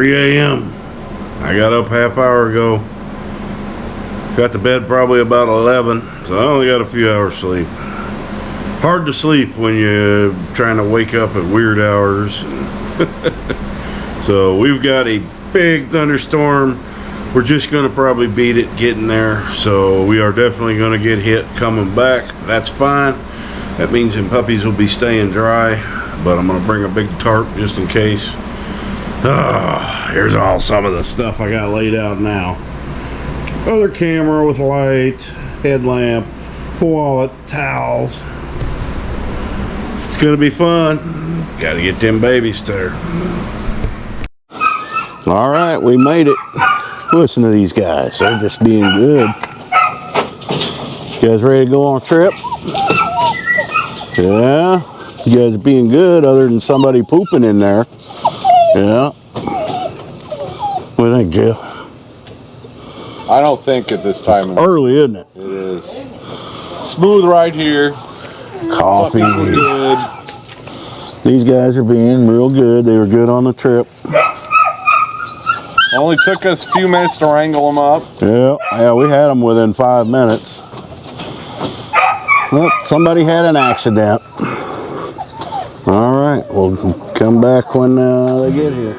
3 a.m. I got up half hour ago. Got to bed probably about 11, so I only got a few hours sleep. Hard to sleep when you're trying to wake up at weird hours. So we've got a big thunderstorm. We're just gonna probably beat it getting there. So we are definitely gonna get hit coming back. That's fine. That means them puppies will be staying dry, but I'm gonna bring a big tarp just in case. Here's all some of the stuff I got laid out now. Other camera with light, headlamp, wallet, towels. It's gonna be fun. Gotta get them babies there. All right, we made it. Listen to these guys. They're just being good. You guys ready to go on a trip? Yeah. You guys are being good other than somebody pooping in there. Yeah. What do you think, Gil? I don't think at this time. Early, isn't it? It is. Smooth right here. Coffee. Good. These guys are being real good. They were good on the trip. Only took us a few minutes to wrangle them up. Yeah, we had them within 5 minutes. Well, somebody had an accident. All right, we'll come back when they get here.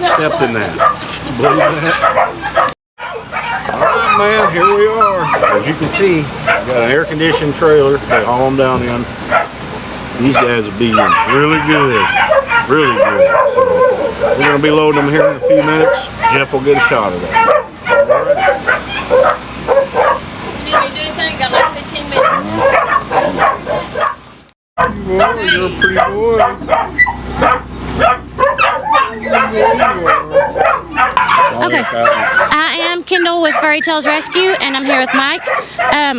Stepped in that. Believe that? Alright, man, here we are. As you can see, we got an air-conditioned trailer. They haul them down in. These guys are being really good. Really good. So we're going to be loading them here in a few minutes. Jeff will get a shot of that. You need me to do anything? Got like 15 minutes. Boy, you're a pretty boy. Okay, I am Kendall with Furry Rescue, and I'm here with Mike.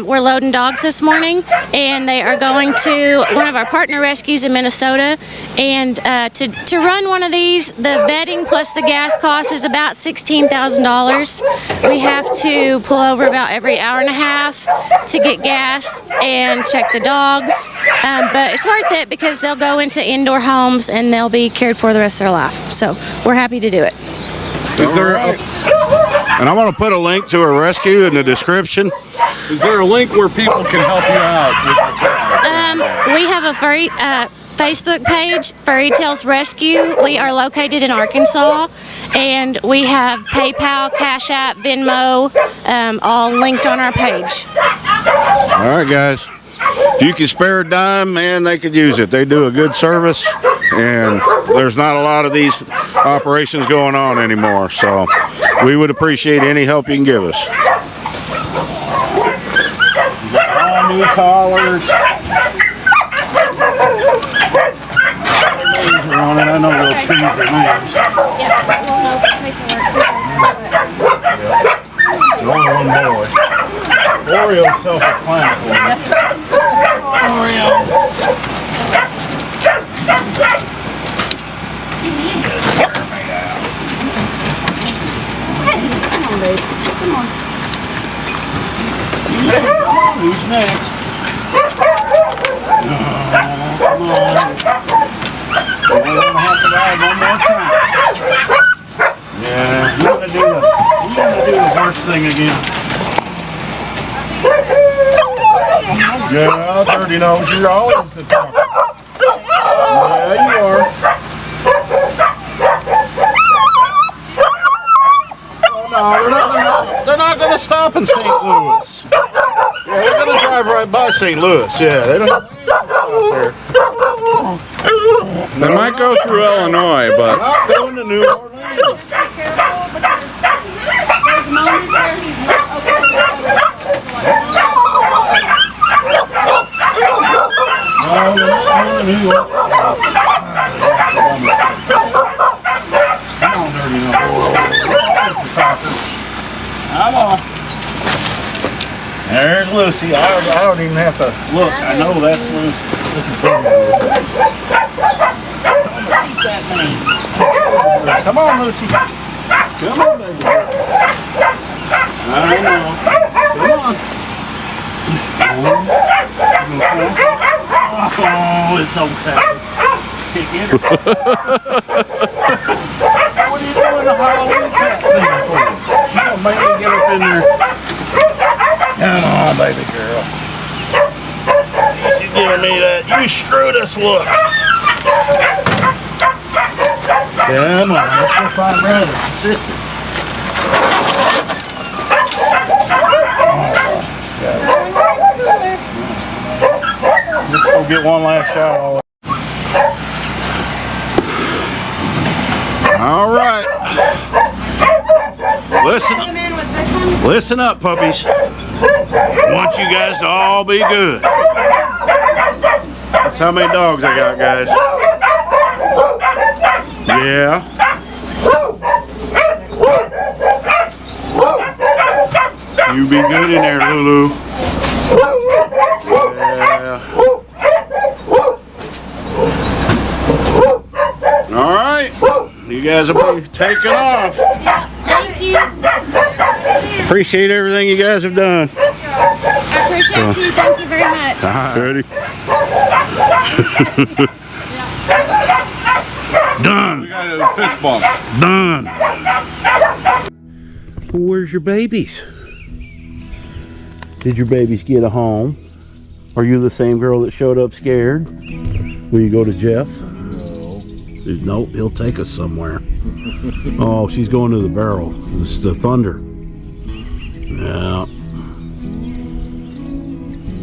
We're loading dogs this morning, and they are going to one of our partner rescues in Minnesota. And to run one of these, the vetting plus the gas cost is about $16,000. We have to pull over about every hour and a half to get gas and check the dogs. But it's worth it because they'll go into indoor homes and they'll be cared for the rest of their life. So we're happy to do it. Is there and I'm going to put a link to a rescue in the description. Is there a link where people can help you out? We have a furry Facebook page, Furry Rescue. We are located in Arkansas, and we have PayPal, Cash App, Venmo, all linked on our page. All right, guys. If you can spare a dime, man, they could use it. They do a good service, and there's not a lot of these operations going on anymore, so we would appreciate any help you can give us. All new collars. On it. I know they'll change their names. Only one boy. Orio's self-explanatory. That's right. Oreo. Come on, babes. Come on. Who's next? Oh, come on. We're gonna have to ride one more time. Yeah, you're gonna do the horse thing again. Yeah, Dirty Nose, you're always the talker. Yeah, you are. Oh, no, they're not gonna stop in St. Louis. Yeah, they're gonna drive right by St. Louis. Yeah, they don't have to stop there. They might go through Illinois, but Not going to New Orleans. There's moments where he's not No, they're not going to New York. Come on, Dirty Nose. Come on. There's Lucy. I don't even have to look. I know that's Lucy. This is Dirty Nose. Come on, Lucy. Come on, baby. I know. Come on. Oh, it's okay. Can't get her. What are you doing the Halloween cat thing for? You gonna make me get up in there? Come on, baby girl. She's giving me that. You screwed us look. Come on, let's go find brother and sister. Let's go get one last shot. All right. Listen up, puppies. I want you guys to all be good. That's how many dogs I got, guys. Yeah. You be good in there, Lulu. Yeah. All right. You guys will be taking off. Thank you. Appreciate everything you guys have done. I appreciate you. Thank you very much. Ready? Done. we got a fist bump. Done. Where's your babies? Did your babies get a home? Are you the same girl that showed up scared? Will you go to Jeff? No. Nope, he'll take us somewhere. Oh, she's going to the barrel. This is the Thunder. Yeah.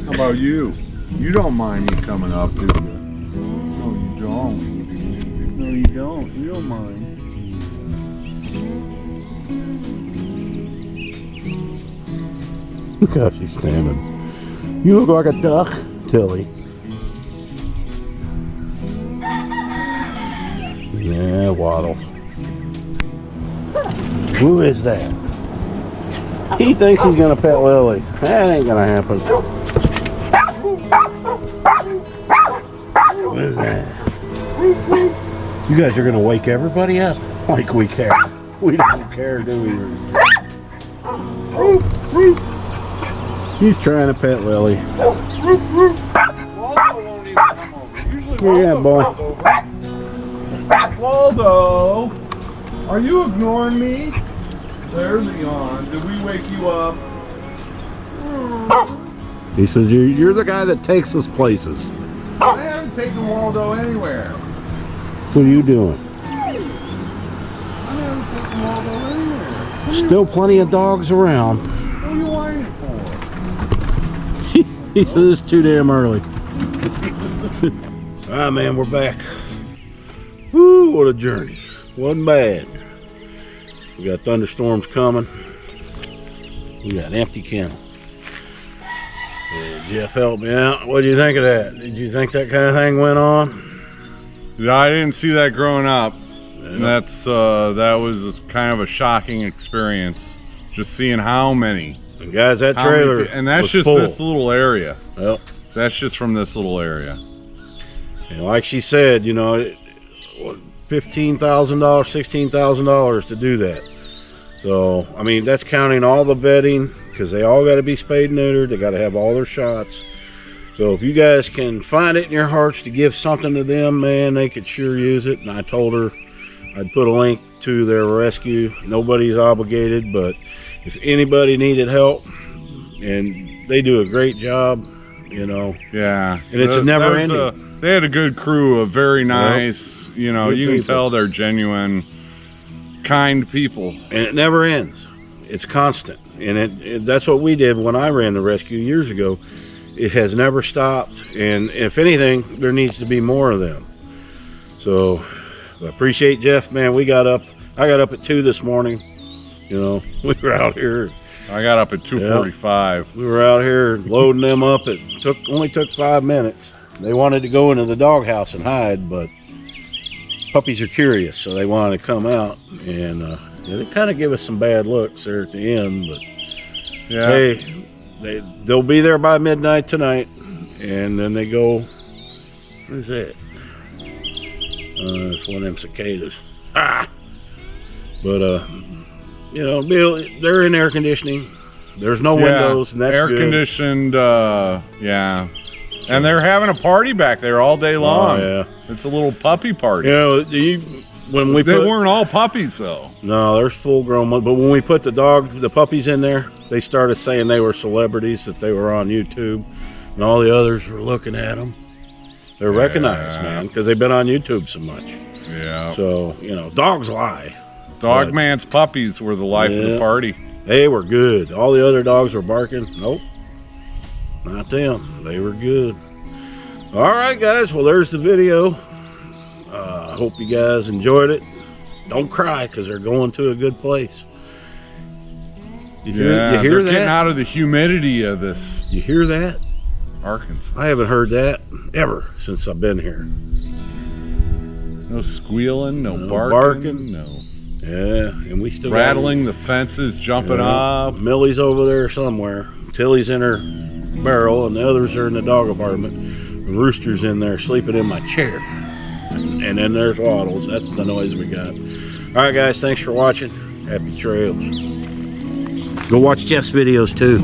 How about you? You don't mind me coming up, do you? No, you don't. No, you don't. You don't mind. Look how she's standing. You look like a duck, Tilly. Yeah, Waddle. Who is that? He thinks he's gonna pet Lily. That ain't gonna happen. What is that? You guys are gonna wake everybody up like we care. We don't care, do we? He's trying to pet Lily. Yeah, boy. Waldo, are you ignoring me? There's Leon. Did we wake you up? He says you're the guy that takes us places. I haven't taken Waldo anywhere. What are you doing? I haven't taken Waldo anywhere. Still plenty of dogs around. What are you whining for? He says it's too damn early. Ah, man, we're back. Woo, what a journey. Wasn't bad. We got thunderstorms coming. We got an empty kennel. Jeff helped me out. What do you think of that? Did you think that kind of thing went on? I didn't see that growing up. And that was kind of a shocking experience. Just seeing how many. And guys, that trailer and that's was just full. this little area. Well, That's just from this little area. and like she said, you know, $15,000, $16,000 to do that. So, I mean, that's counting all the bedding, because they all got to be spayed and neutered. They got to have all their shots. So if you guys can find it in your hearts to give something to them, man, they could sure use it. And I told her I'd put a link to their rescue. Nobody's obligated, but if anybody needed help, and they do a great job, you know. Yeah. And it's never ending. They had a good crew, a very nice, you know, you can tell they're genuine, kind people. And it never ends. It's constant. And that's what we did when I ran the rescue years ago. It has never stopped. And if anything, there needs to be more of them. So I appreciate Jeff, man. I got up at 2 this morning. You know, we were out here. I got up at 2:45. We were out here loading them up. It only took 5 minutes. They wanted to go into the doghouse and hide, but puppies are curious, so they wanted to come out. And they kind of give us some bad looks there at the end, but yeah, they'll be there by midnight tonight, and then they go. Where's that? It's one of them cicadas. But you know, they're in air conditioning. There's no windows, and that's air good. Conditioned. Yeah, and they're having a party back there all day long. Oh, yeah. It's a little puppy party. You know, they weren't all puppies though. No, there's full grown ones. But when we put the puppies in there, they started saying they were celebrities, that they were on YouTube, and all the others were looking at them. They're recognized, man, because they've been on YouTube so much. Yeah. So, you know, dogs lie. Dogman's puppies were the life of the party. They were good. All the other dogs were barking. Nope. Not them. They were good. All right, guys. Well, there's the video. I hope you guys enjoyed it. Don't cry, because they're going to a good place. You hear they're that? Getting out of the humidity of this. You hear that? Arkansas. I haven't heard that ever since I've been here. No squealing, no barking, no. Yeah, and we still rattling the fences, jumping up. Millie's over there somewhere. Tilly's in her barrel, and the others are in the dog apartment. The Rooster's in there sleeping in my chair. And then there's Waddles. That's the noise we got. All right, guys, thanks for watching. Happy trails. Go watch Jeff's videos too.